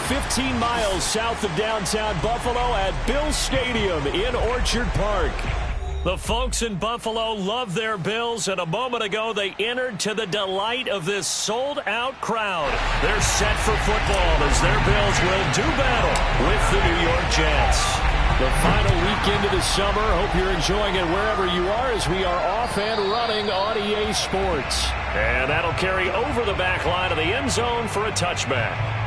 15 miles south of downtown Buffalo at Bills Stadium in Orchard Park. The folks in Buffalo love their Bills, and a moment ago they entered to the delight of this sold-out crowd. They're set for football as their Bills will do battle with the New York Jets. The final weekend of the summer. Hope you're enjoying it wherever you are as we are off and running on EA Sports. And that'll carry over the back line of the end zone for a touchback.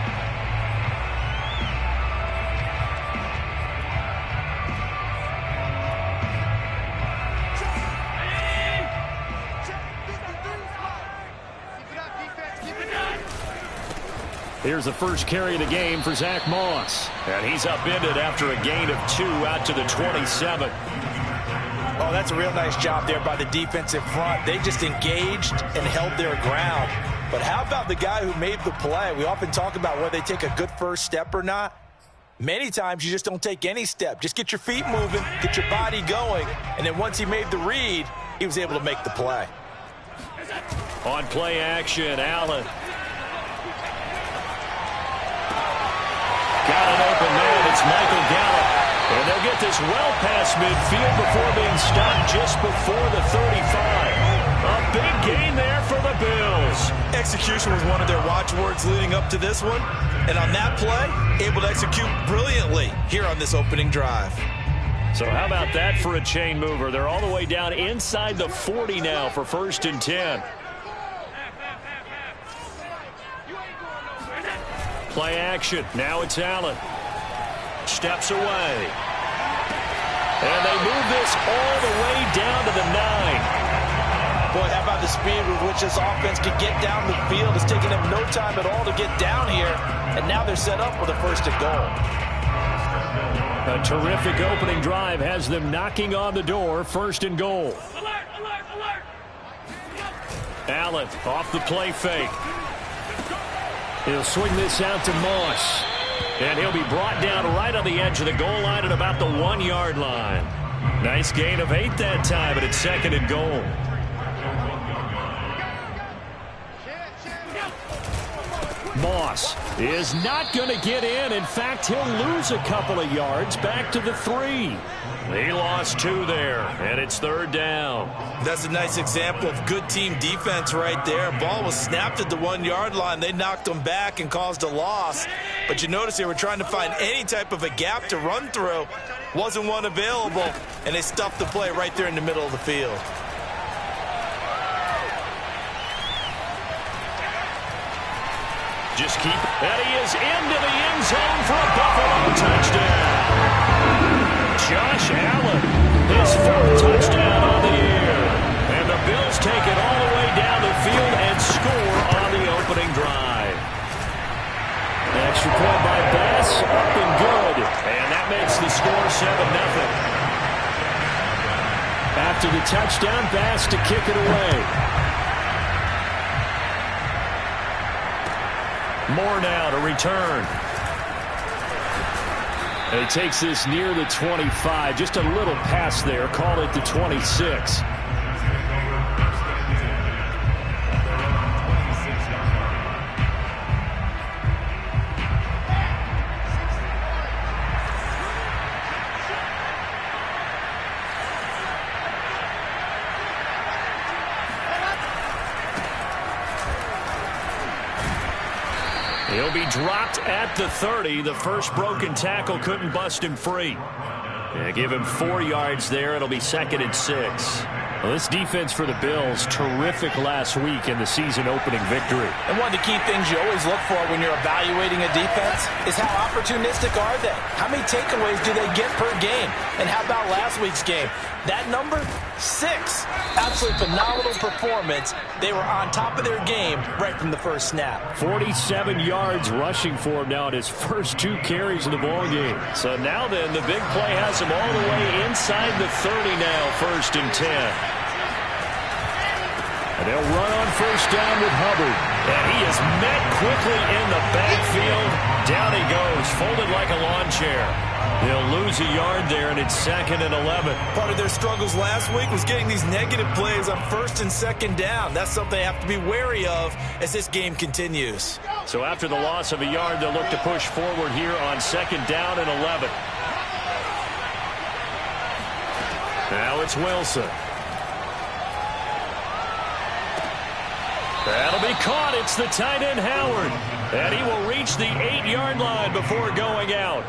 Here's the first carry of the game for Zach Moss. And he's upended after a gain of 2 out to the 27. Oh, that's a real nice job there by the defensive front. They just engaged and held their ground. But how about the guy who made the play? We often talk about whether they take a good first step or not. Many times you just don't take any step. Just get your feet moving, get your body going. And then once he made the read, he was able to make the play. On play action, Allen. Got an open man. It's Michael Gallup. And they'll get this well past midfield before being stopped just before the 35. A big gain there for the Bills. Execution was one of their watchwords leading up to this one. And on that play, able to execute brilliantly here on this opening drive. So how about that for a chain mover? They're all the way down inside the 40 now for 1st and 10. Play action. Now it's Allen. Steps away. And they move this all the way down to the 9. Boy, how about the speed with which this offense can get down the field? It's taken them no time at all to get down here. And now they're set up with a 1st and goal. A terrific opening drive has them knocking on the door. 1st and goal. Alert, alert, alert. Allen off the play fake. He'll swing this out to Moss. And he'll be brought down right on the edge of the goal line at about the 1-yard line. Nice gain of 8 that time, but it's 2nd and goal. Moss is not going to get in. In fact, he'll lose a couple of yards back to the 3. He lost 2 there, and it's 3rd down. That's a nice example of good team defense right there. Ball was snapped at the 1-yard line. They knocked them back and caused a loss. But you notice they were trying to find any type of a gap to run through. Wasn't one available, and they stuffed the play right there in the middle of the field. Just keep, and he is into the end zone for a Buffalo touchdown. Josh Allen, his 4th touchdown on the year. And the Bills take it all the way down the field and score on the opening drive. Extra point by Bass, up and good. And that makes the score 7-0. After the touchdown, Bass to kick it away. Moore now to return. And he takes this near the 25. Just a little pass there. Call it the 26. He'll be dropped at the 30. The first broken tackle couldn't bust him free. Yeah, give him 4 yards there. It'll be 2nd and 6. Well, this defense for the Bills, terrific last week in the season-opening victory. And one of the key things you always look for when you're evaluating a defense is how opportunistic are they? How many takeaways do they get per game? And how about last week's game? That number, 6. Absolutely phenomenal performance. They were on top of their game right from the first snap. 47 yards rushing for him now in his first 2 carries of the ballgame. So now then, the big play has him all the way inside the 30 now, 1st and 10. And they'll run on 1st down with Hubbard. And he is met quickly in the backfield. Down he goes, folded like a lawn chair. They'll lose a yard there, and it's 2nd and 11. Part of their struggles last week was getting these negative plays on 1st and 2nd down. That's something they have to be wary of as this game continues. So after the loss of a yard, they'll look to push forward here on 2nd down and 11. Now it's Wilson. That'll be caught. It's the tight end, Howard. And he will reach the 8-yard line before going out.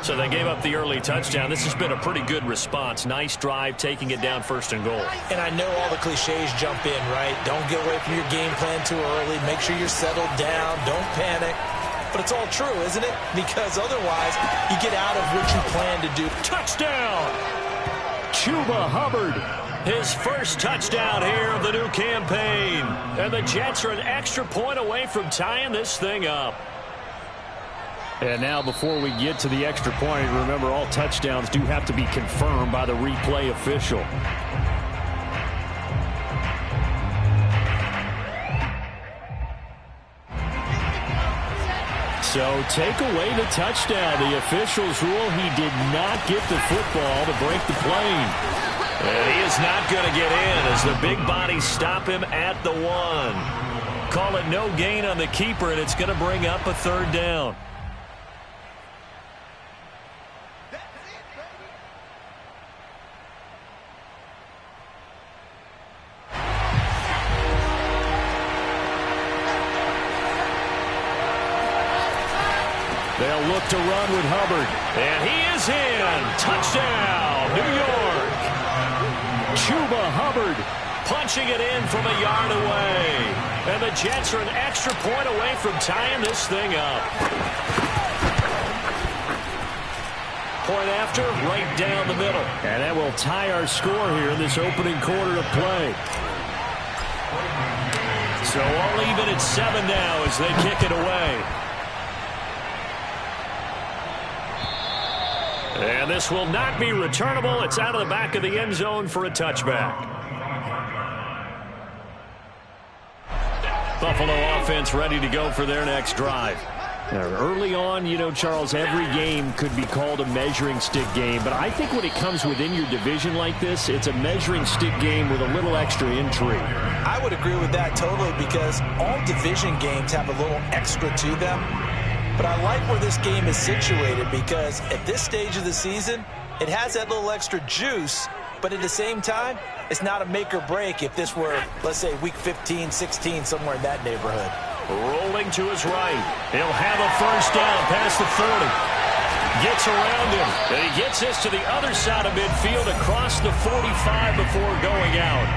So they gave up the early touchdown. This has been a pretty good response. Nice drive, taking it down 1st and goal. And I know all the cliches jump in, right? Don't get away from your game plan too early. Make sure you're settled down. Don't panic. But it's all true, isn't it? Because otherwise, you get out of what you plan to do. Touchdown! Chuba Hubbard. His first touchdown here of the new campaign. And the Jets are an extra point away from tying this thing up. And now before we get to the extra point, remember all touchdowns do have to be confirmed by the replay official. So take away the touchdown. The officials rule he did not get the football to break the plane. And he is not going to get in as the big bodies stop him at the 1. Call it no gain on the keeper, and it's going to bring up a 3rd down. They'll look to run with Hubbard. And he is in. Touchdown, New York. Chuba Hubbard punching it in from a yard away. And the Jets are an extra point away from tying this thing up. Point after, right down the middle. And that will tie our score here in this opening quarter of play. So all even at 7 now as they kick it away. And this will not be returnable. It's out of the back of the end zone for a touchback. Buffalo offense ready to go for their next drive. Now, early on, you know, Charles, every game could be called a measuring stick game. But I think when it comes within your division like this, it's a measuring stick game with a little extra intrigue. I would agree with that totally because all division games have a little extra to them. But I like where this game is situated because at this stage of the season, it has that little extra juice, but at the same time, it's not a make or break if this were, let's say, week 15, 16, somewhere in that neighborhood. Rolling to his right. He'll have a 1st down past the 40. Gets around him. And he gets this to the other side of midfield across the 45 before going out.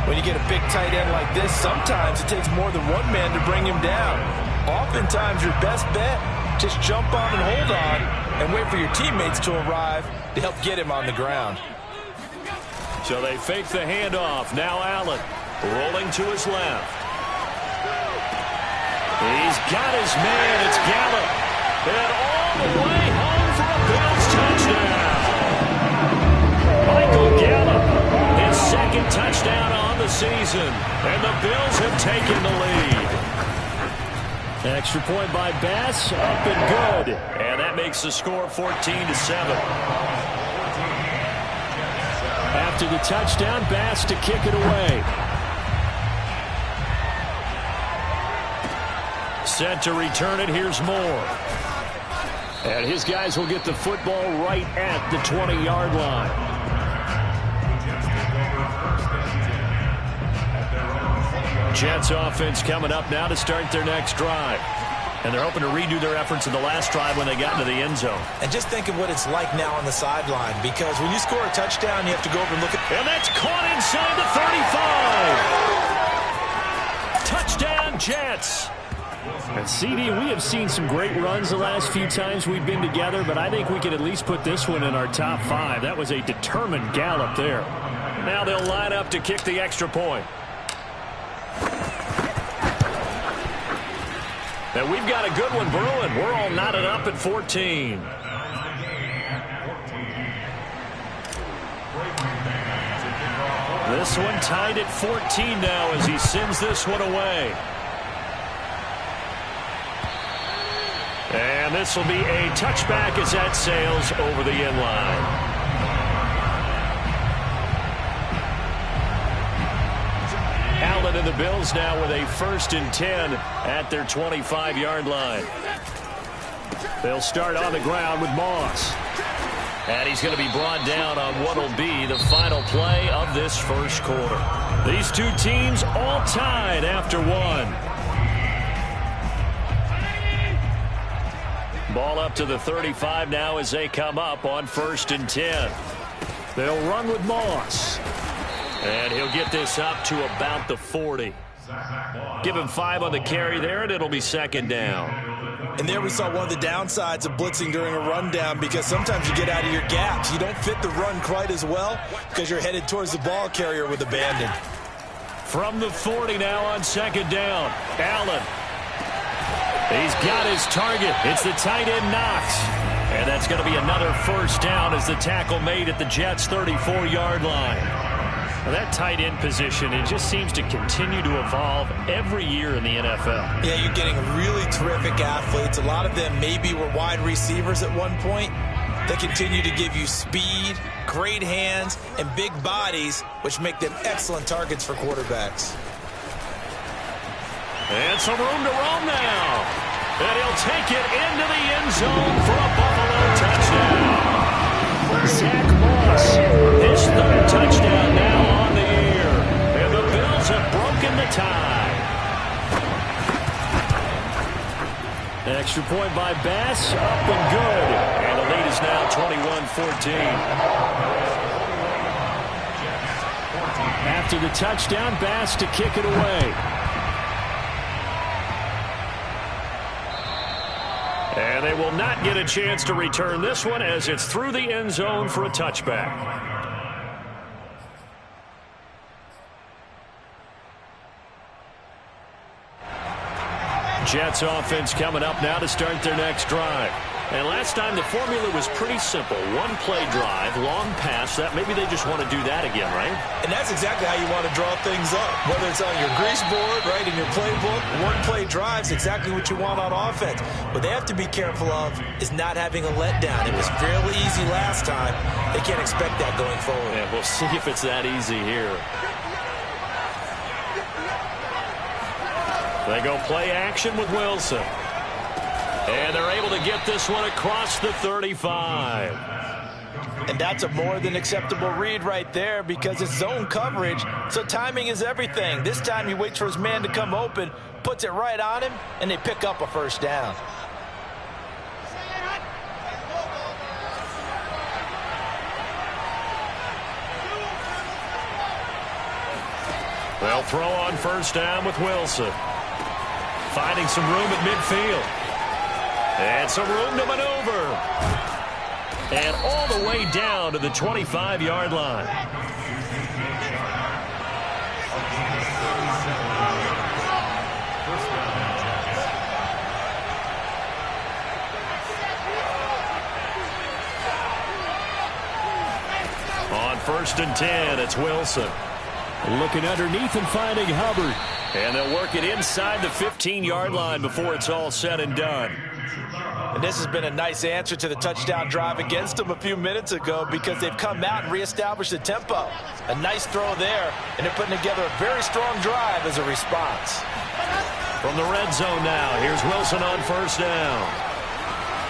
When you get a big tight end like this, sometimes it takes more than one man to bring him down. Oftentimes, your best bet, just jump on and hold on and wait for your teammates to arrive to help get him on the ground. So they fake the handoff. Now Allen rolling to his left. He's got his man. It's Gallup. And all the way home for a Bills touchdown. Michael Gallup, his 2nd touchdown on the season. And the Bills have taken the lead. Extra point by Bass, up and good. And that makes the score 14-7. After the touchdown, Bass to kick it away. Set to return it, here's Moore. And his guys will get the football right at the 20-yard line. Jets offense coming up now to start their next drive. And they're hoping to redo their efforts in the last drive when they got into the end zone. And just think of what it's like now on the sideline, because when you score a touchdown, you have to go over and look at... And that's caught inside the 35. Touchdown, Jets. And CD, we have seen some great runs the last few times we've been together, but I think we could at least put this one in our top 5. That was a determined gallop there. Now they'll line up to kick the extra point. And we've got a good one brewing. We're all knotted up at 14. This one tied at 14 now as he sends this one away. And this will be a touchback as that sails over the end line. Allen in And the Bills now with a 1st and 10 at their 25-yard line. They'll start on the ground with Moss. And he's going to be brought down on what will be the final play of this first quarter. These two teams all tied after one. Ball up to the 35 now as they come up on 1st and 10. They'll run with Moss. And he'll get this up to about the 40. Give him 5 on the carry there, and it'll be 2nd down. And there we saw one of the downsides of blitzing during a rundown, because sometimes you get out of your gaps. You don't fit the run quite as well because you're headed towards the ball carrier with abandon. From the 40 now on 2nd down. Allen. He's got his target. It's the tight end Knox. And that's going to be another 1st down as the tackle made at the Jets' 34-yard line. Well, that tight end position, it just seems to continue to evolve every year in the NFL. Yeah, you're getting really terrific athletes. A lot of them maybe were wide receivers at one point. They continue to give you speed, great hands, and big bodies, which make them excellent targets for quarterbacks. And some room to roam now. And he'll take it into the end zone for a Buffalo touchdown. Zach Moss, his 3rd touchdown now on the year. And the Bills have broken the tie. Extra point by Bass, up and good. And the lead is now 21-14. After the touchdown, Bass to kick it away. And they will not get a chance to return this one as it's through the end zone for a touchback. Jets offense coming up now to start their next drive. And last time the formula was pretty simple. One play drive, long pass. That maybe they just want to do that again, right? And that's exactly how you want to draw things up. Whether it's on your grease board, right, in your playbook, one play drive is exactly what you want on offense. What they have to be careful of is not having a letdown. It was fairly easy last time. They can't expect that going forward. Yeah, we'll see if it's that easy here. They go play action with Wilson. And they're able to get this one across the 35. And that's a more than acceptable read right there because it's zone coverage, so timing is everything. This time he waits for his man to come open, puts it right on him, and they pick up a 1st down. They'll throw on 1st down with Wilson. Finding some room at midfield. And some room to maneuver. And all the way down to the 25-yard line. On 1st and 10, it's Wilson. Looking underneath and finding Hubbard. And they'll work it inside the 15-yard line before it's all said and done. And this has been a nice answer to the touchdown drive against them a few minutes ago because they've come out and reestablished the tempo. A nice throw there, and they're putting together a very strong drive as a response. From the red zone now, here's Wilson on 1st down.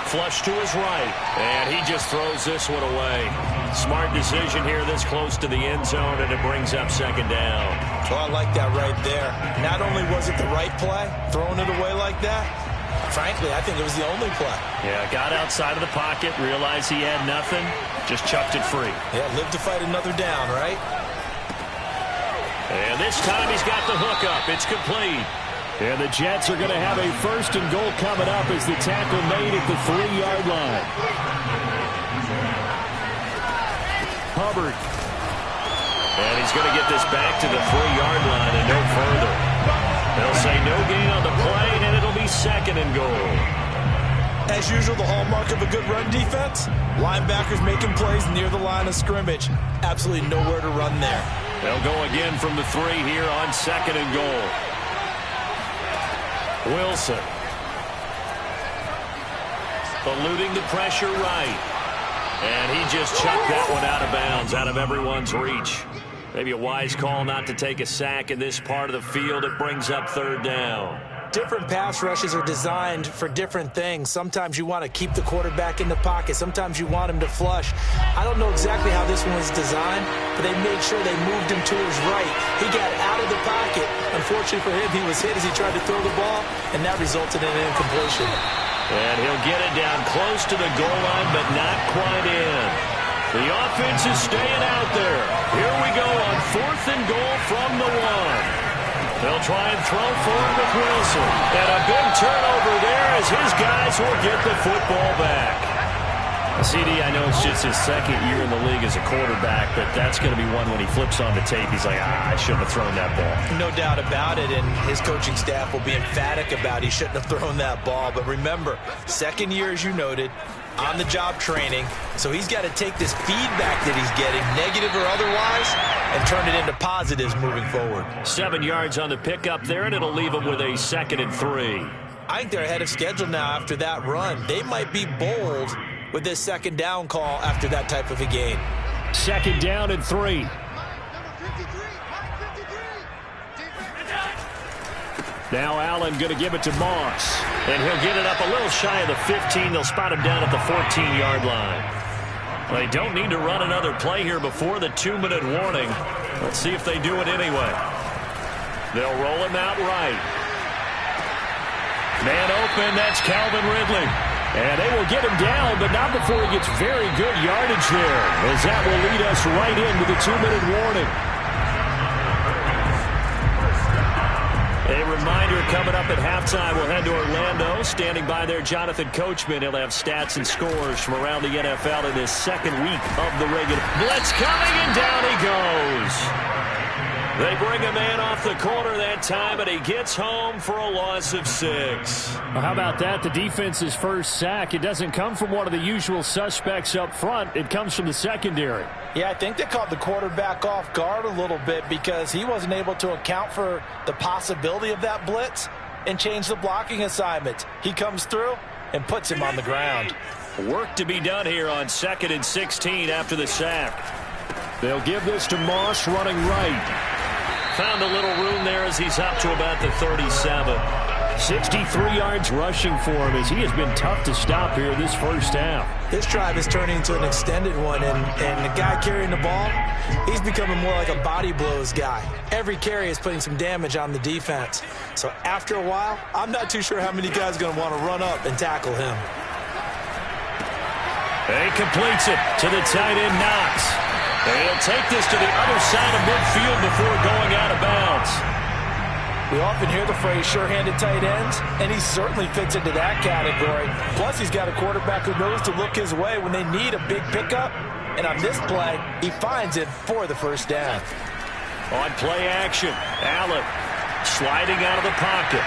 Flush to his right, and he just throws this one away. Smart decision here this close to the end zone, and it brings up 2nd down. Well, I like that right there. Not only was it the right play, throwing it away like that, frankly, I think it was the only play. Yeah, got outside of the pocket, realized he had nothing, just chucked it free. Yeah, live to fight another down, right? And this time he's got the hook up. It's complete. And the Jets are going to have a 1st and goal coming up as the tackle made at the 3-yard line. Hubbard. And he's going to get this back to the 3-yard line and no further. They'll say no gain on the play, and it'll be 2nd and goal. As usual, the hallmark of a good run defense, linebackers making plays near the line of scrimmage. Absolutely nowhere to run there. They'll go again from the 3 here on 2nd and goal. Wilson. Eluding the pressure right. And he just chucked that one out of bounds, out of everyone's reach. Maybe a wise call not to take a sack in this part of the field. It brings up third down. Different pass rushes are designed for different things. Sometimes you want to keep the quarterback in the pocket. Sometimes you want him to flush. I don't know exactly how this one was designed, but they made sure they moved him to his right. He got out of the pocket. Unfortunately for him, he was hit as he tried to throw the ball, and that resulted in an incompletion. And he'll get it down close to the goal line, but not quite in. The offense is staying out there. Here we go on 4th and goal from the 1. They'll try and throw for it with Wilson. And a big turnover there as his guys will get the football back. CD, I know it's just his second year in the league as a quarterback, but that's going to be one when he flips on the tape. He's like, I shouldn't have thrown that ball. No doubt about it, and his coaching staff will be emphatic about he shouldn't have thrown that ball. But remember, second year, as you noted, on-the-job training, so he's got to take this feedback that he's getting, negative or otherwise, and turn it into positives moving forward. 7 yards on the pickup there, and it'll leave him with a 2nd and 3. I think they're ahead of schedule now after that run. They might be bold with this 2nd down call after that type of a game. 2nd down and 3. Now Allen going to give it to Moss. And he'll get it up a little shy of the 15. They'll spot him down at the 14-yard line. They don't need to run another play here before the 2-minute warning. Let's see if they do it anyway. They'll roll him out right. Man open, that's Calvin Ridley. And they will get him down, but not before he gets very good yardage there, as that will lead us right into the 2-minute warning. A reminder coming up at halftime, we'll head to Orlando. Standing by there, Jonathan Coachman. He'll have stats and scores from around the NFL in this 2nd week of the regular. Blitz coming, and down he goes. They bring a man off the corner that time, and he gets home for a loss of 6. Well, how about that? The defense's first sack. It doesn't come from one of the usual suspects up front. It comes from the secondary. Yeah, I think they caught the quarterback off guard a little bit because he wasn't able to account for the possibility of that blitz and change the blocking assignment. He comes through and puts him on the ground. Work to be done here on 2nd and 16 after the sack. They'll give this to Moss running right. Found a little room there as he's up to about the 37. 63 yards rushing for him as he has been tough to stop here this first half. This drive is turning into an extended one, and the guy carrying the ball, he's becoming more like a body blows guy. Every carry is putting some damage on the defense. So after a while, I'm not too sure how many guys are going to want to run up and tackle him. He completes it to the tight end, Knox. And he'll take this to the other side of midfield before going out of bounds. We often hear the phrase sure-handed tight ends, and he certainly fits into that category. Plus, he's got a quarterback who knows to look his way when they need a big pickup. And on this play, he finds it for the first down. On play action, Allen sliding out of the pocket.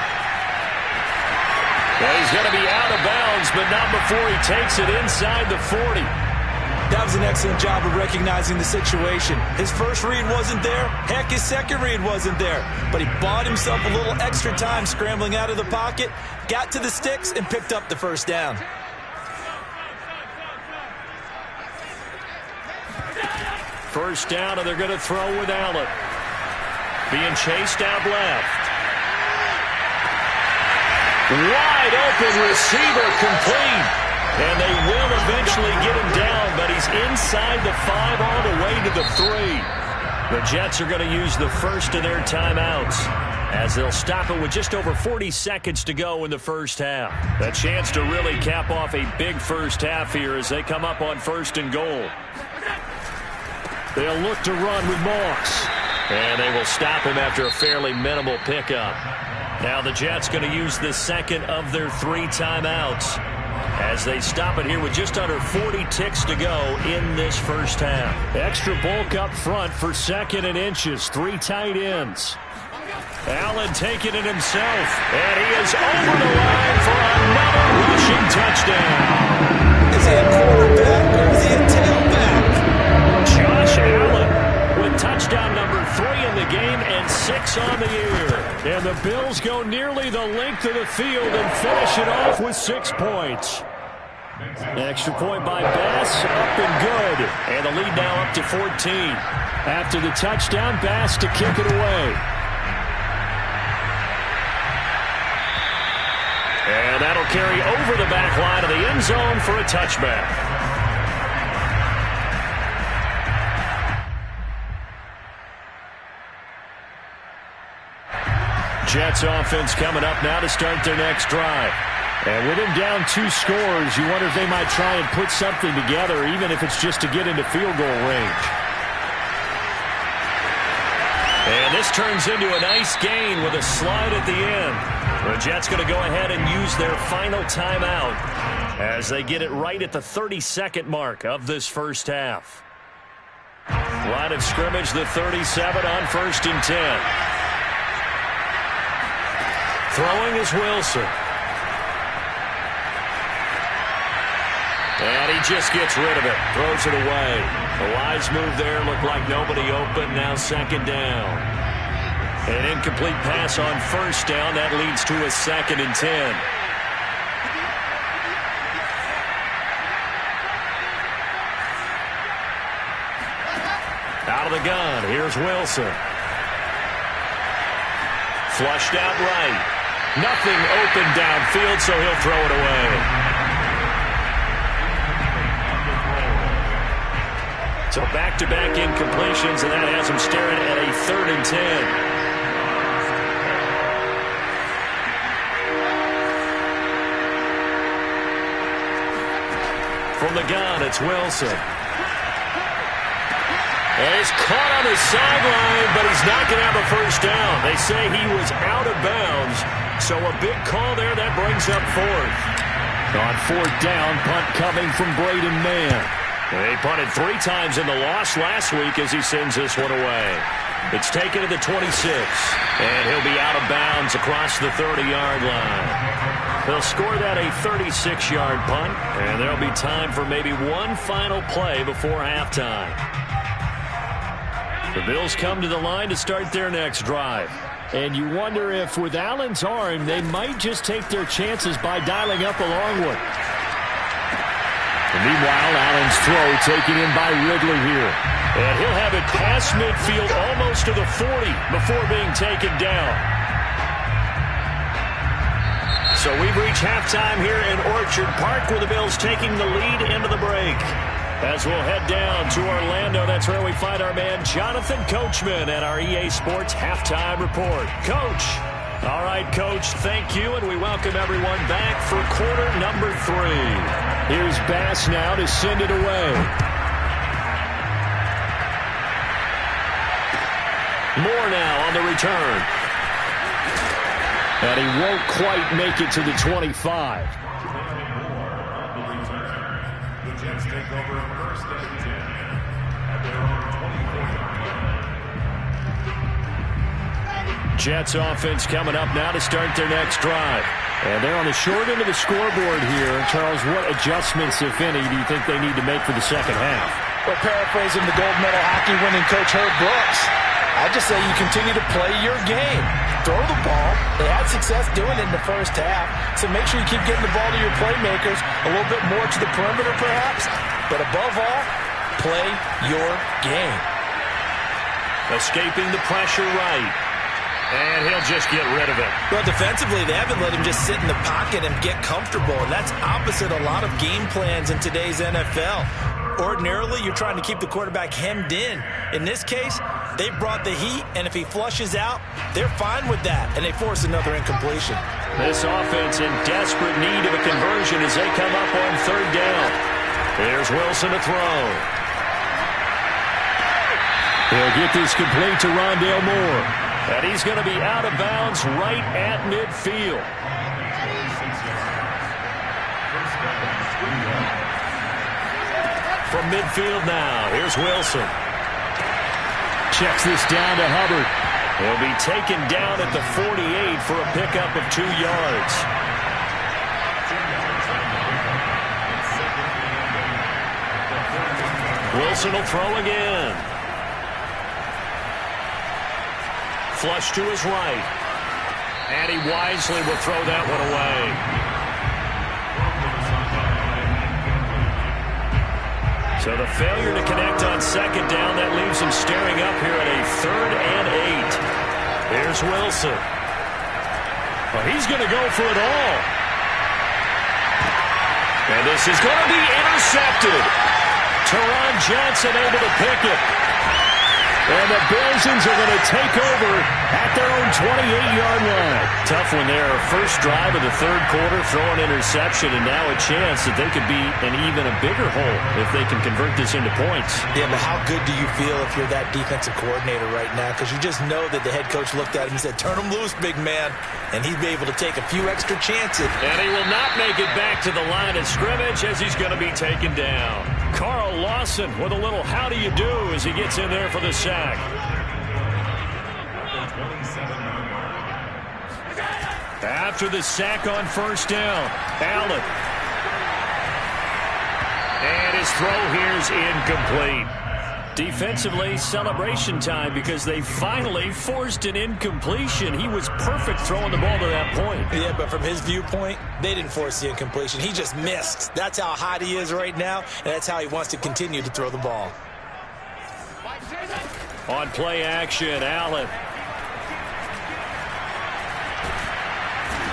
Well, he's going to be out of bounds, but not before he takes it inside the 40. That was an excellent job of recognizing the situation. His first read wasn't there. Heck, his second read wasn't there. But he bought himself a little extra time scrambling out of the pocket, got to the sticks, and picked up the first down. First down, and they're going to throw with Allen. Being chased out left. Wide open receiver complete. And they will eventually get him down, but he's inside the 5 all the way to the 3. The Jets are going to use the first of their timeouts as they'll stop it with just over 40 seconds to go in the first half. A chance to really cap off a big first half here as they come up on 1st and goal. They'll look to run with Moss. And they will stop him after a fairly minimal pickup. Now the Jets going to use the second of their 3 timeouts as they stop it here with just under 40 ticks to go in this first half. Extra bulk up front for 2nd and inches. 3 tight ends. Allen taking it himself, and he is over the line for another rushing touchdown. Is he a quarterback or is he a tailback? Josh Allen with touchdown number 3 in the game and 6 on the year. And the Bills go nearly the length of the field and finish it off with 6 points. Extra point by Bass, up and good. And the lead now up to 14. After the touchdown, Bass to kick it away. And that'll carry over the back line of the end zone for a touchback. Jets offense coming up now to start their next drive. And with him down 2 scores, you wonder if they might try and put something together, even if it's just to get into field goal range. And this turns into a nice gain with a slide at the end. The Jets going to go ahead and use their final timeout as they get it right at the 30-second mark of this first half. Line of scrimmage, the 37 on 1st and 10. Throwing is Wilson. And he just gets rid of it. Throws it away. The wise move there. Looked like nobody open. Now 2nd down. An incomplete pass on 1st down. That leads to a 2nd and 10. Out of the gun. Here's Wilson. Flushed out right. Nothing open downfield, so he'll throw it away. So back-to-back incompletions, and that has him staring at a 3rd and 10. From the gun, it's Wilson. And he's caught on his sideline, but he's not going to have a 1st down. They say he was out of bounds, so a big call there. That brings up 4th. On 4th down, punt coming from Braden Mann. They punted 3 times in the loss last week as he sends this one away. It's taken to the 26, and he'll be out of bounds across the 30-yard line. They'll score that a 36-yard punt, and there'll be time for maybe one final play before halftime. The Bills come to the line to start their next drive. And you wonder if with Allen's arm, they might just take their chances by dialing up a long one. And meanwhile, Allen's throw taken in by Ridley here. And he'll have it past midfield almost to the 40 before being taken down. So we've reached halftime here in Orchard Park with the Bills taking the lead into the break. As we'll head down to Orlando, that's where we find our man Jonathan Coachman at our EA Sports Halftime Report. Coach. All right, Coach, thank you, and we welcome everyone back for quarter number 3. Here's Bass now to send it away. Moore now on the return. And he won't quite make it to the 25. Take over 1st and 10 at their own 24. Jets offense coming up now to start their next drive. And they're on the short end of the scoreboard here. Charles, what adjustments, if any, do you think they need to make for the second half? Well, paraphrasing the gold medal hockey winning coach Herb Brooks, I just say you continue to play your game. Throw the ball. They had success doing it in the first half, so make sure you keep getting the ball to your playmakers, a little bit more to the perimeter perhaps, but above all, play your game. Escaping the pressure right. And he'll just get rid of it. Well, defensively, they haven't let him just sit in the pocket and get comfortable, and that's opposite a lot of game plans in today's NFL. Ordinarily, you're trying to keep the quarterback hemmed in. In this case, they brought the heat, and if he flushes out, they're fine with that, and they force another incompletion. This offense in desperate need of a conversion as they come up on 3rd down. Here's Wilson to throw. He'll get this complete to Rondale Moore. And he's going to be out of bounds right at midfield. From midfield now, here's Wilson. Checks this down to Hubbard. He'll be taken down at the 48 for a pickup of 2 yards. Wilson will throw again. Flush to his right. And he wisely will throw that one away. So So the failure to connect on second down, that leaves him staring up here at a 3rd and 8. Here's Wilson. Well, he's going to go for it all. And this is going to be intercepted. Teron Johnson able to pick it. And the Bills are going to take over at their own 28-yard line. Tough one there. First drive of the 3rd quarter, throw an interception, and now a chance that they could be in even a bigger hole if they can convert this into points. Yeah, but how good do you feel if you're that defensive coordinator right now? Because you just know that the head coach looked at him and said, turn him loose, big man. And he'd be able to take a few extra chances. And he will not make it back to the line of scrimmage as he's going to be taken down. Carl Lawson with a little how do you do as he gets in there for the sack. After the sack on first down, Allen. And his throw here is incomplete. Defensively, celebration time because they finally forced an incompletion. He was perfect throwing the ball to that point. Yeah, but from his viewpoint, they didn't force the incompletion. He just missed. That's how hot he is right now, and that's how he wants to continue to throw the ball. On play action, Allen.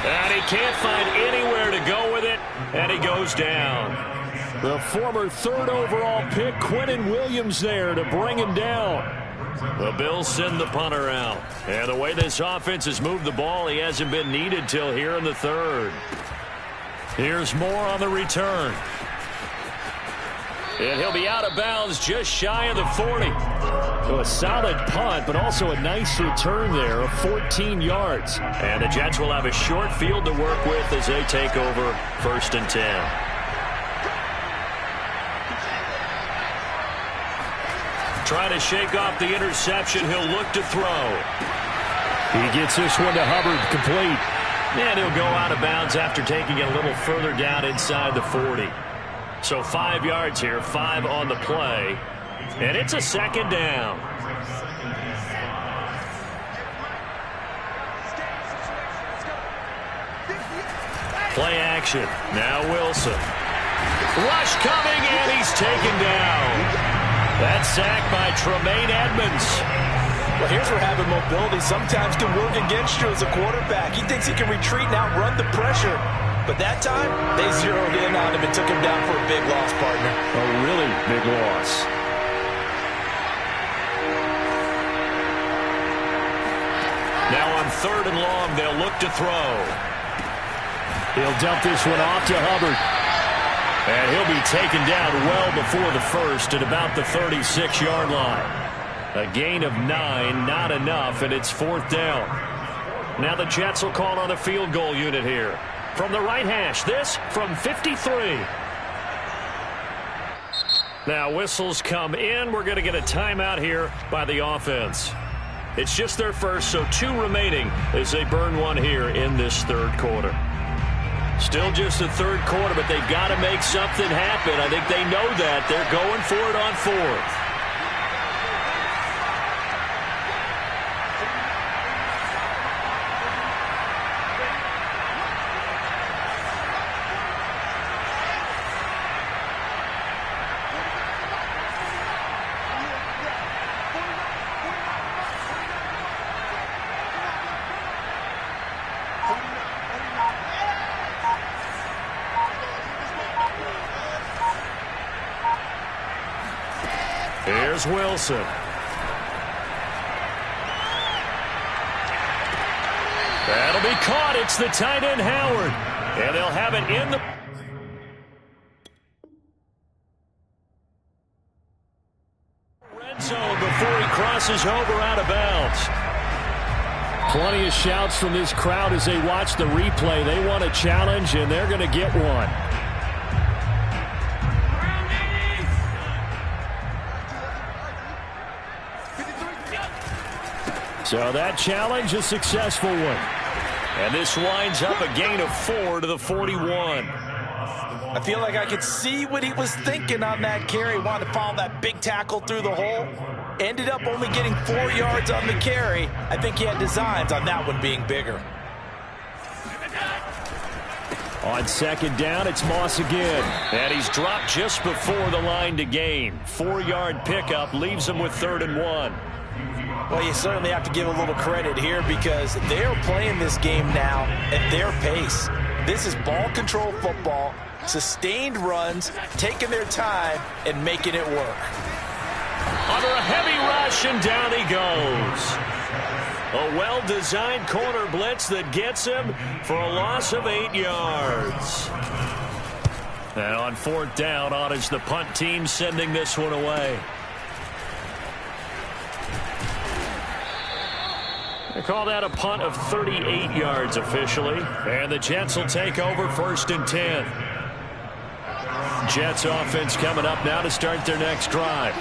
And he can't find anywhere to go with it, and he goes down. The former 3rd overall pick, Quinnen Williams, there to bring him down. The Bills send the punter out. And the way this offense has moved the ball, he hasn't been needed till here in the 3rd. Here's Moore on the return. And he'll be out of bounds just shy of the 40. So a solid punt, but also a nice return there of 14 yards. And the Jets will have a short field to work with as they take over 1st and 10. Trying to shake off the interception. He'll look to throw. He gets this one to Hubbard, complete. And he'll go out of bounds after taking it a little further down inside the 40. So 5 yards here, 5 on the play. And it's a 2nd down. Play action. Now Wilson. Rush coming, and he's taken down. That sack by Tremaine Edmonds. Well, here's where having mobility sometimes can work against you as a quarterback. He thinks he can retreat and outrun the pressure. But that time, they zeroed in on him and took him down for a big loss, partner. A really big loss. Now on 3rd and long, they'll look to throw. He'll dump this one off to Hubbard. And he'll be taken down well before the 1st at about the 36-yard line. A gain of 9, not enough, and it's 4th down. Now the Jets will call on a field goal unit here. From the right hash, this from 53. Now whistles come in. We're going to get a timeout here by the offense. It's just their first, so 2 remaining as they burn one here in this 3rd quarter. Still just the 3rd quarter, but they've got to make something happen. I think they know that. They're going for it on 4th. Here's Wilson. That'll be caught. It's the tight end, Howard. And they'll have it in the red zone before he crosses over out of bounds. Plenty of shouts from this crowd as they watch the replay. They want a challenge, and they're going to get one. So that challenge, a successful one. And this winds up a gain of 4 to the 41. I feel like I could see what he was thinking on that carry. Wanted to follow that big tackle through the hole. Ended up only getting 4 yards on the carry. I think he had designs on that one being bigger. On second down, it's Moss again. And he's dropped just before the line to gain. 4-yard pickup leaves him with 3rd and 1. Well, you certainly have to give a little credit here because they're playing this game now at their pace. This is ball control football, sustained runs, taking their time, and making it work. Under a heavy rush, and down he goes. A well-designed corner blitz that gets him for a loss of 8 yards. And on 4th down, on is the punt team sending this one away. They call that a punt of 38 yards officially. And the Jets will take over 1st and 10. Jets offense coming up now to start their next drive.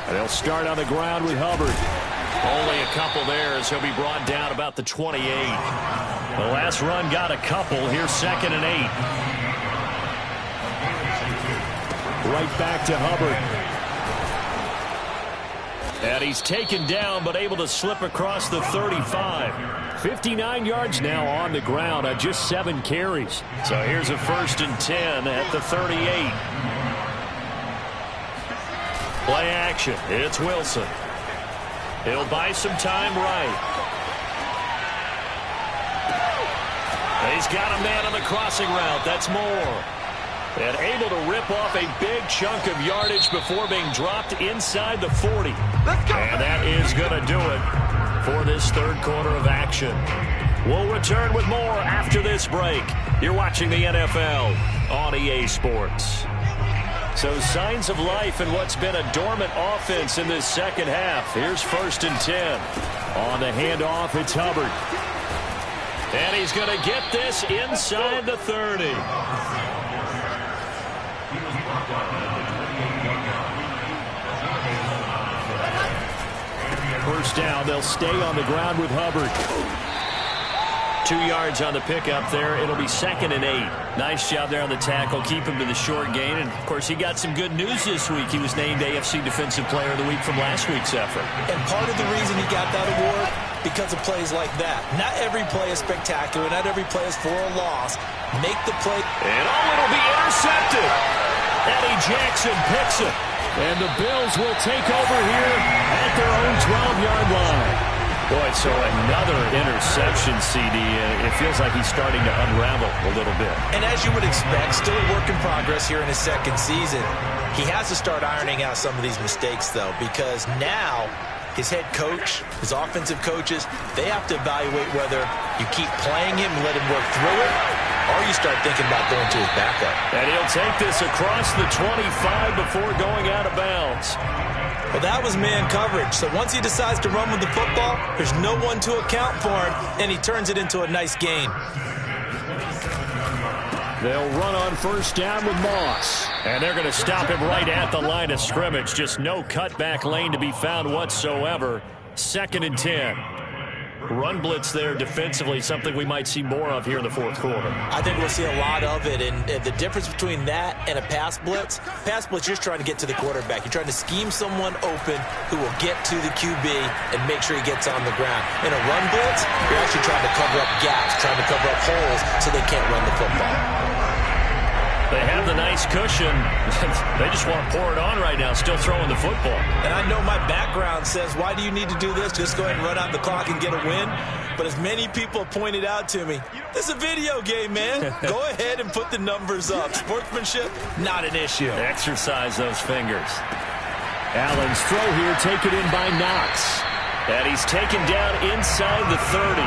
And they'll start on the ground with Hubbard. Only a couple there as he'll be brought down about the 28. The last run got a couple. Here's 2nd and 8. Right back to Hubbard. And he's taken down but able to slip across the 35. 59 yards now on the ground on just 7 carries. So here's a 1st and 10 at the 38. Play action. It's Wilson. He'll buy some time right. He's got a man on the crossing route. That's Moore. And able to rip off a big chunk of yardage before being dropped inside the 40. And that is going to do it for this 3rd quarter of action. We'll return with more after this break. You're watching the NFL on EA Sports. So signs of life in what's been a dormant offense in this second half. Here's 1st and 10. On the handoff, it's Hubbard. And he's going to get this inside the 30. First down, they'll stay on the ground with Hubbard. 2 yards on the pickup there. It'll be 2nd and 8. Nice job there on the tackle. Keep him to the short gain. And, of course, he got some good news this week. He was named AFC Defensive Player of the Week from last week's effort. And part of the reason he got that award, because of plays like that. Not every play is spectacular. Not every play is for a loss. Make the play. And it'll be intercepted. Eddie Jackson picks it. And the Bills will take over here at their own 12-yard line. Boy, so another interception, CD. It feels like he's starting to unravel a little bit. And as you would expect, still a work in progress here in his 2nd season. He has to start ironing out some of these mistakes, though, because now his head coach, his offensive coaches, they have to evaluate whether you keep playing him and let him work through it, or you start thinking about going to his backup. And he'll take this across the 25 before going out of bounds. Well, that was man coverage. So once he decides to run with the football, there's no one to account for him, and he turns it into a nice gain. They'll run on 1st down with Moss. And they're going to stop him right at the line of scrimmage. Just no cutback lane to be found whatsoever. 2nd and 10. Run blitz there defensively, something we might see more of here in the 4th quarter. I think we'll see a lot of it, and the difference between that and a pass blitz, you're just trying to get to the quarterback. You're trying to scheme someone open who will get to the QB and make sure he gets on the ground. In a run blitz, you're actually trying to cover up gaps, trying to cover up holes so they can't run the football. They have the nice cushion. They just want to pour it on right now, still throwing the football. And I know my background says, why do you need to do this? Just go ahead and run out the clock and get a win. But as many people have pointed out to me, this is a video game, man. Go ahead and put the numbers up. Sportsmanship, not an issue. Exercise those fingers. Allen's throw here taken in by Knox. And he's taken down inside the 30.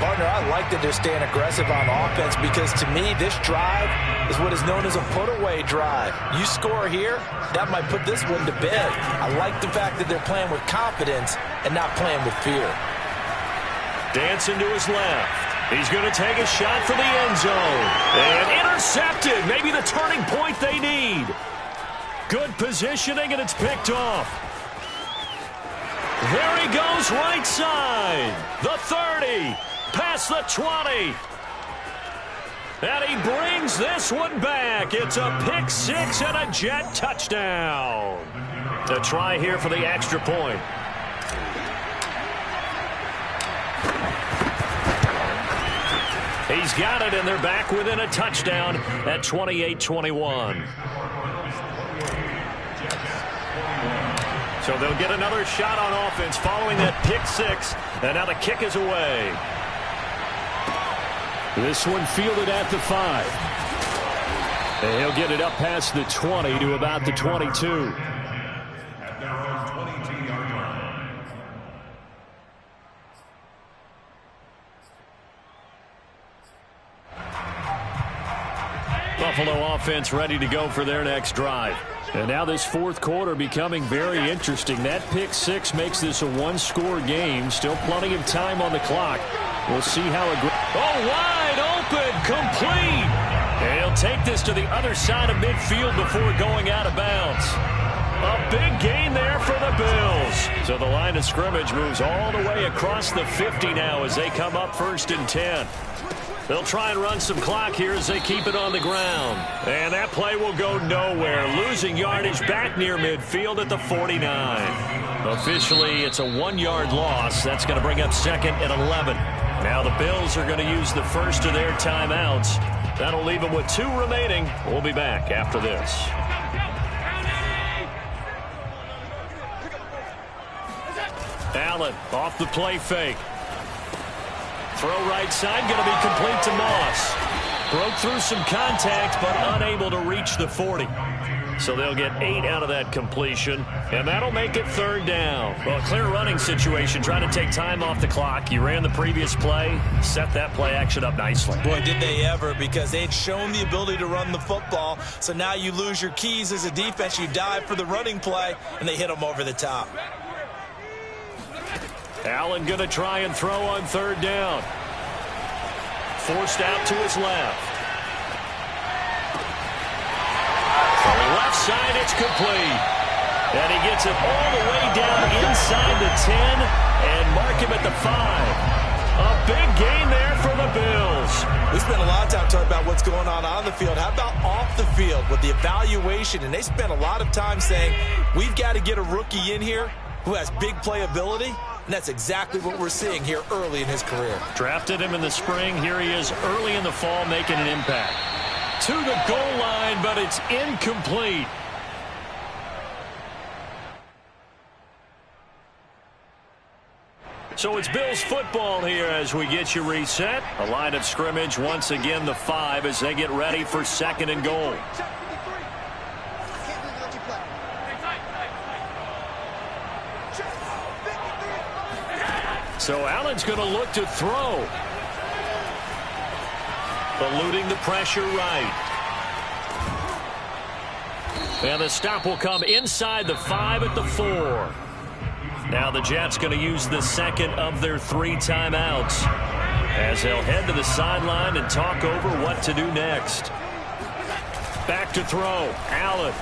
Partner, I like that they're staying aggressive on offense because, to me, this drive is what is known as a put-away drive. You score here, that might put this one to bed. I like the fact that they're playing with confidence and not playing with fear. Dancing to his left. He's going to take a shot for the end zone. And intercepted. Maybe the turning point they need. Good positioning, and it's picked off. There he goes right side. The 30. Past the 20. And he brings this one back. It's a pick 6 and a Jet touchdown. To try here for the extra point. He's got it, and they're back within a touchdown at 28-21. So they'll get another shot on offense following that pick six, and now the kick is away. This one fielded at the 5. And he'll get it up past the 20 to about the 22. At their own 22-yard line. Buffalo offense ready to go for their next drive. And now this fourth quarter becoming very interesting. That pick six makes this a one-score game. Still plenty of time on the clock. We'll see how it goes. Oh, wide open, complete. And he'll take this to the other side of midfield before going out of bounds. A big gain there for the Bills. So the line of scrimmage moves all the way across the 50 now as they come up 1st and 10. They'll try and run some clock here as they keep it on the ground. And that play will go nowhere. Losing yardage back near midfield at the 49. Officially, it's a 1-yard loss. That's going to bring up 2nd and 11. Now the Bills are going to use the first of their timeouts. That'll leave them with 2 remaining. We'll be back after this. Allen off the play fake. Throw right side, going to be complete to Moss. Broke through some contact, but unable to reach the 40. So they'll get 8 out of that completion, and that'll make it 3rd down. Well, a clear running situation, trying to take time off the clock. You ran the previous play, set that play action up nicely. Boy, did they ever, because they'd shown the ability to run the football. So now you lose your keys as a defense. You dive for the running play, and they hit them over the top. Allen going to try and throw on 3rd down. Forced out to his left. From the left side, it's complete. And he gets it all the way down inside the 10 and mark him at the 5. A big gain there for the Bills. We spent a lot of time talking about what's going on the field. How about off the field with the evaluation? And they spent a lot of time saying, we've got to get a rookie in here who has big playability. And that's exactly what we're seeing here early in his career. Drafted him in the spring. Here he is early in the fall making an impact. To the goal line, but it's incomplete. So it's Bills football here as we get you reset. A line of scrimmage once again the 5 as they get ready for 2nd and goal. So Allen's going to look to throw. Eluding the pressure right. And the stop will come inside the 5 at the 4. Now the Jets going to use the 2nd of their 3 timeouts as they'll head to the sideline and talk over what to do next. Back to throw. Allen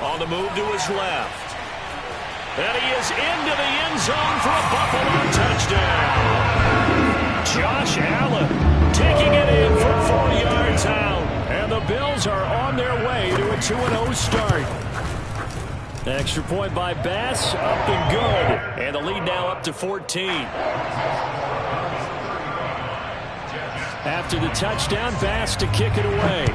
on the move to his left. And he is into the end zone for a Buffalo touchdown. Josh Allen taking it in from 4 yards out. And the Bills are on their way to a 2-0 start. Extra point by Bass, up and good. And the lead now up to 14. After the touchdown, Bass to kick it away.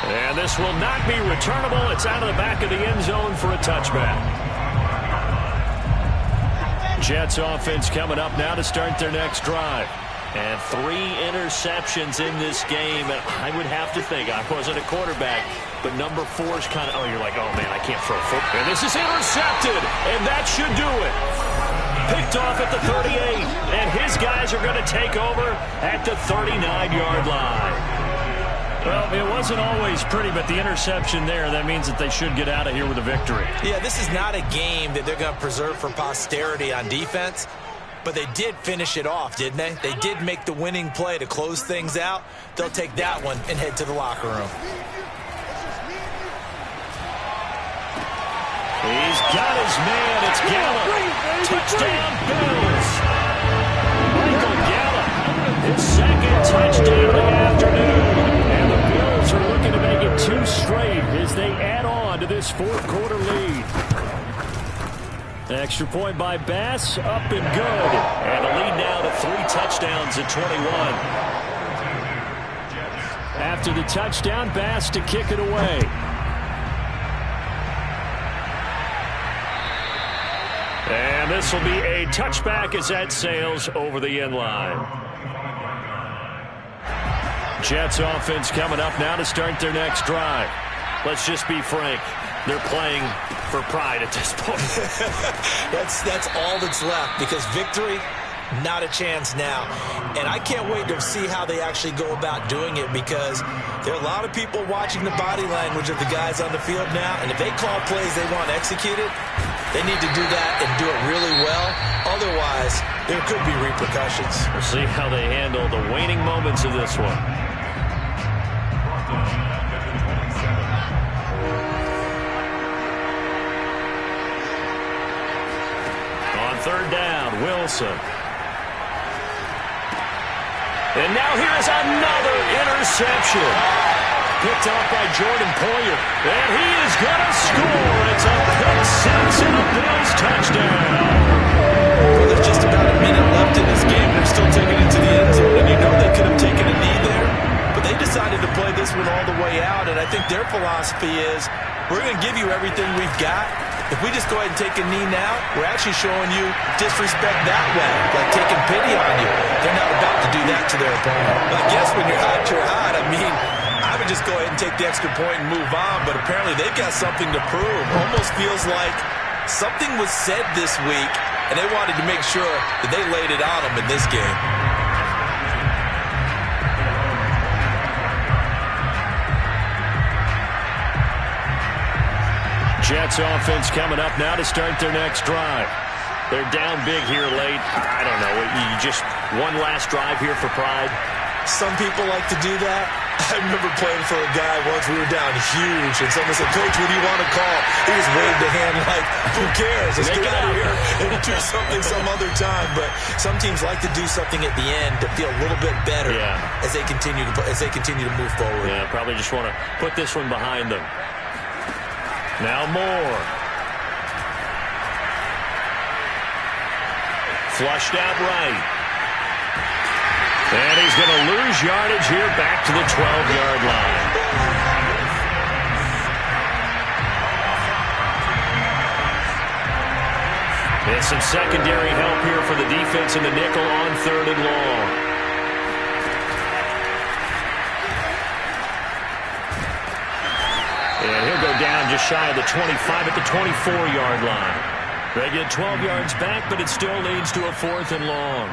And this will not be returnable. It's out of the back of the end zone for a touchback. Jets offense coming up now to start their next drive. And 3 interceptions in this game. And I would have to think, I wasn't a quarterback, but number 4 is kind of, oh, you're like, oh, man, I can't throw football. And this is intercepted, and that should do it. Picked off at the 38, and his guys are going to take over at the 39-yard line. Well, it wasn't always pretty, but the interception there, that means that they should get out of here with a victory. Yeah, this is not a game that they're going to preserve for posterity on defense, but they did finish it off, didn't they? They did make the winning play to close things out. They'll take that one and head to the locker room. He's got his man. It's Gallup. Touchdown, Bills. Michael Gallup, his 2nd touchdown of the afternoon. And the Bills are looking to make it 2 straight as they add on to this 4th quarter lead. Extra point by Bass, up and good. And a lead now to 3 touchdowns at 21. After the touchdown, Bass to kick it away. And this will be a touchback as that sails over the end line. Jets offense coming up now to start their next drive. Let's just be frank. They're playing for pride at this point. That's all that's left, because victory, not a chance now. And I can't wait to see how they actually go about doing it, because there are a lot of people watching the body language of the guys on the field now, and if they call plays they want executed, they need to do that and do it really well. Otherwise, there could be repercussions. We'll see how they handle the waning moments of this one. On third down, Wilson. And now here's another interception. Picked off by Jordan Poyer. And he is going to score. It's a pick six and a Bills touchdown. Well, there's just about a minute left in this game. They're still taking it to the end zone. And you know they could have taken a knee there. But they decided to play this one all the way out. And I think their philosophy is, we're going to give you everything we've got. If we just go ahead and take a knee now, we're actually showing you disrespect that way, like taking pity on you. They're not about to do that to their opponent. I guess when you're hot, you're hot. I mean, I would just go ahead and take the extra point and move on, but apparently they've got something to prove. Almost feels like something was said this week, and they wanted to make sure that they laid it on them in this game. Jets offense coming up now to start their next drive. They're down big here late. I don't know. You just one last drive here for pride. Some people like to do that. I remember playing for a guy once. We were down huge, and someone said, "Coach, what do you want to call?" He just waved a hand like, "Who cares? Let's get out of here and do something some other time." But some teams like to do something at the end to feel a little bit better as they continue to move forward. Yeah, probably just want to put this one behind them. Now Moore. Flushed out right. And he's going to lose yardage here back to the 12-yard line. And some secondary help here for the defense in the nickel on third and long. And he'll go down just shy of the 25 at the 24-yard line. They get 12 yards back, but it still leads to a 4th and long.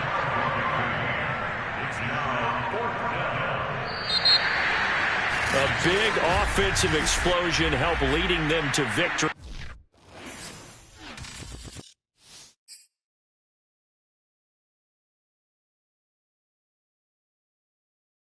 A big offensive explosion helped leading them to victory.